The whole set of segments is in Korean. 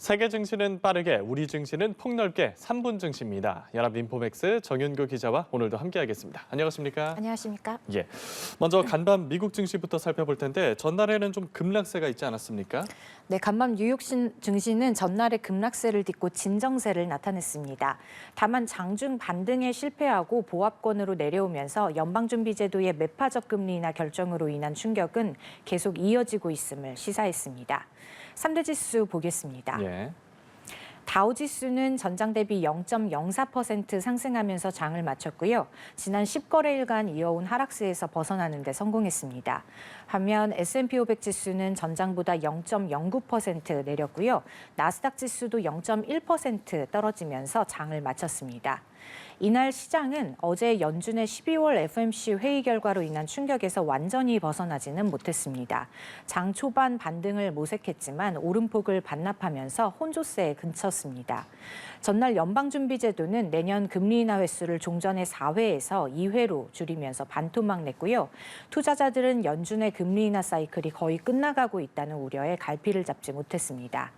세계 증시는 빠르게, 우리 증시는 폭넓게 3분 증시입니다. 연합인포맥스 정윤교 기자와 오늘도 함께하겠습니다. 안녕하십니까? 안녕하십니까? 예. 먼저 간밤 미국 증시부터 살펴볼 텐데 전날에는 좀 급락세가 있지 않았습니까? 네, 간밤 뉴욕 증시는 전날에 급락세를 딛고 진정세를 나타냈습니다. 다만 장중 반등에 실패하고 보합권으로 내려오면서 연방준비제도의 매파적 금리 인하 결정으로 인한 충격은 계속 이어지고 있음을 시사했습니다. 3대 지수 보겠습니다. 예. 다우지수는 전장 대비 0.04% 상승하면서 장을 마쳤고요. 지난 10거래일간 이어온 하락세에서 벗어나는 데 성공했습니다. 반면 S&P 500 지수는 전장보다 0.09% 내렸고요. 나스닥 지수도 0.1% 떨어지면서 장을 마쳤습니다. 이날 시장은 어제 연준의 12월 FOMC 회의 결과로 인한 충격에서 완전히 벗어나지는 못했습니다. 장 초반 반등을 모색했지만 오름폭을 반납하면서 혼조세에 그쳤습니다. 전날 연방준비제도는 내년 금리 인하 횟수를 종전의 4회에서 2회로 줄이면서 반토막 냈고요. 투자자들은 연준의 금리 인하 사이클이 거의 끝나가고 있다는 우려에 갈피를 잡지 못했습니다.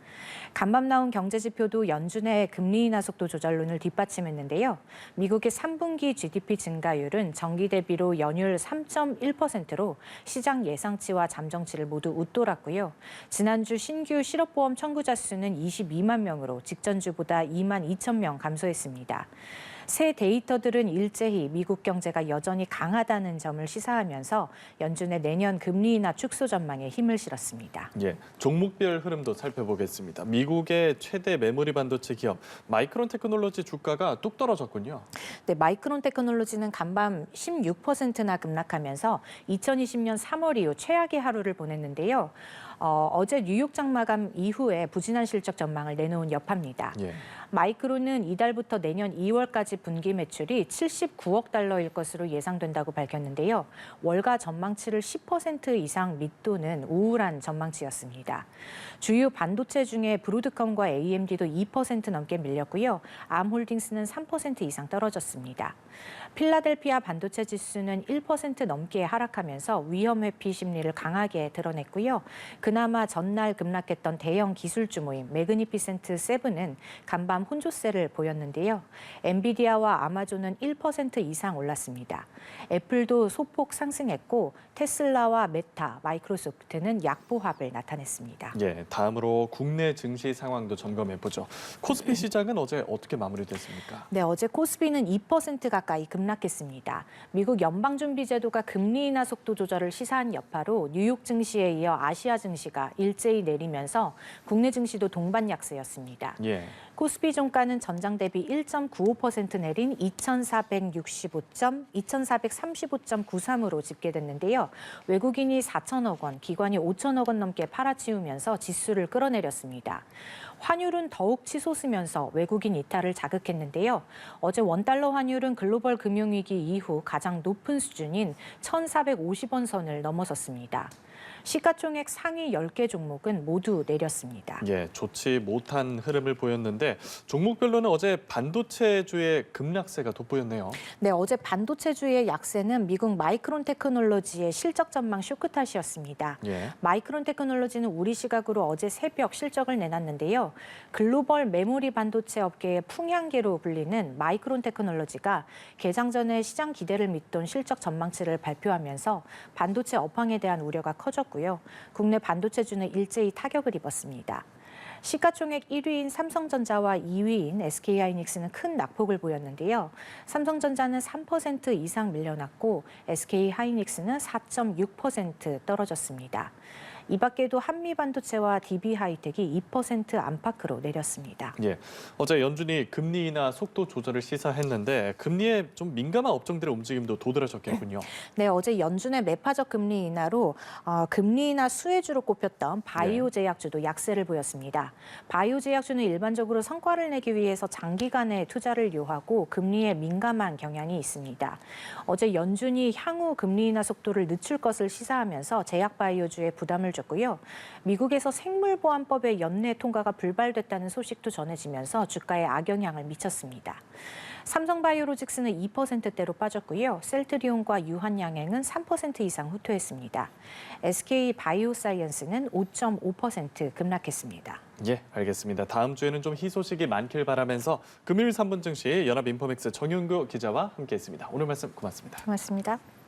간밤 나온 경제지표도 연준의 금리 인하 속도 조절론을 뒷받침했는데요. 미국의 3분기 GDP 증가율은 전기 대비로 연율 3.1%로 시장 예상치와 잠정치를 모두 웃돌았고요. 지난주 신규 실업보험 청구자 수는 22만 명으로 직전주보다 2만 2천 명 감소했습니다. 새 데이터들은 일제히 미국 경제가 여전히 강하다는 점을 시사하면서 연준의 내년 금리 인하 축소 전망에 힘을 실었습니다. 예. 종목별 흐름도 살펴보겠습니다. 미국의 최대 메모리 반도체 기업 마이크론 테크놀로지 주가가 뚝 떨어졌군요. 네, 마이크론 테크놀로지는 간밤 16%나 급락하면서 2020년 3월 이후 최악의 하루를 보냈는데요. 어제 뉴욕 장마감 이후에 부진한 실적 전망을 내놓은 여파입니다. 예. 마이크론은 이달부터 내년 2월까지 분기 매출이 79억 달러일 것으로 예상된다고 밝혔는데요. 월가 전망치를 10% 이상 밑도는 우울한 전망치였습니다. 주요 반도체 중에 브로드컴과 AMD도 2% 넘게 밀렸고요. 암홀딩스는 3% 이상 떨어졌습니다. 필라델피아 반도체 지수는 1% 넘게 하락하면서 위험 회피 심리를 강하게 드러냈고요. 그나마 전날 급락했던 대형 기술주 모임 매그니피센트 세븐은 간밤 혼조세를 보였는데요. 엔비디아와 아마존은 1% 이상 올랐습니다. 애플도 소폭 상승했고 테슬라와 메타, 마이크로소프트는 약보합을 나타냈습니다. 예. 다음으로 국내 증시 상황도 점검해보죠. 코스피 시장은 어제 어떻게 마무리됐습니까? 네, 어제 코스피는 2% 가까이 급락했습니다. 미국 연방준비제도가 금리 인하 속도 조절을 시사한 여파로 뉴욕 증시에 이어 아시아 증시가 일제히 내리면서 국내 증시도 동반 약세였습니다. 예. 코스피 종가는 전장 대비 1.95% 내린 2,435.93으로 집계됐는데요. 외국인이 4천억 원, 기관이 5천억 원 넘게 팔아치우면서 지수를 끌어내렸습니다. 환율은 더욱 치솟으면서 외국인 이탈을 자극했는데요. 어제 원달러 환율은 글로벌 금융위기 이후 가장 높은 수준인 1,450원 선을 넘어섰습니다. 시가총액 상위 10개 종목은 모두 내렸습니다. 예, 좋지 못한 흐름을 보였는데 종목별로는 어제 반도체주의 급락세가 돋보였네요. 네, 어제 반도체주의 약세는 미국 마이크론 테크놀로지의 실적 전망 쇼크 탓이었습니다. 예. 마이크론 테크놀로지는 우리 시각으로 어제 새벽 실적을 내놨는데요. 글로벌 메모리 반도체 업계의 풍향계로 불리는 마이크론 테크놀로지가 개장 전에 시장 기대를 믿던 실적 전망치를 발표하면서 반도체 업황에 대한 우려가 커졌고요. 국내 반도체주는 일제히 타격을 입었습니다. 시가총액 1위인 삼성전자와 2위인 SK하이닉스는 큰 낙폭을 보였는데요. 삼성전자는 3% 이상 밀려났고 SK하이닉스는 4.6% 떨어졌습니다. 이 밖에도 한미반도체와 DB하이텍이 2% 안팎으로 내렸습니다. 예, 어제 연준이 금리 인하 속도 조절을 시사했는데 금리에 좀 민감한 업종들의 움직임도 도드라졌겠군요. 네, 어제 연준의 매파적 금리 인하로 금리 인하 수혜주로 꼽혔던 바이오 제약주도 약세를 보였습니다. 바이오 제약주는 일반적으로 성과를 내기 위해서 장기간의 투자를 요하고 금리에 민감한 경향이 있습니다. 어제 연준이 향후 금리 인하 속도를 늦출 것을 시사하면서 제약 바이오주에 부담을 줬고요. 미국에서 생물보안법의 연내 통과가 불발됐다는 소식도 전해지면서 주가에 악영향을 미쳤습니다. 삼성바이오로직스는 2%대로 빠졌고요. 셀트리온과 유한양행은 3% 이상 후퇴했습니다. SK바이오사이언스는 5.5% 급락했습니다. 예, 알겠습니다. 다음 주에는 좀 희소식이 많길 바라면서 금요일 3분 증시 연합인포맥스 정윤구 기자와 함께했습니다. 오늘 말씀 고맙습니다. 고맙습니다.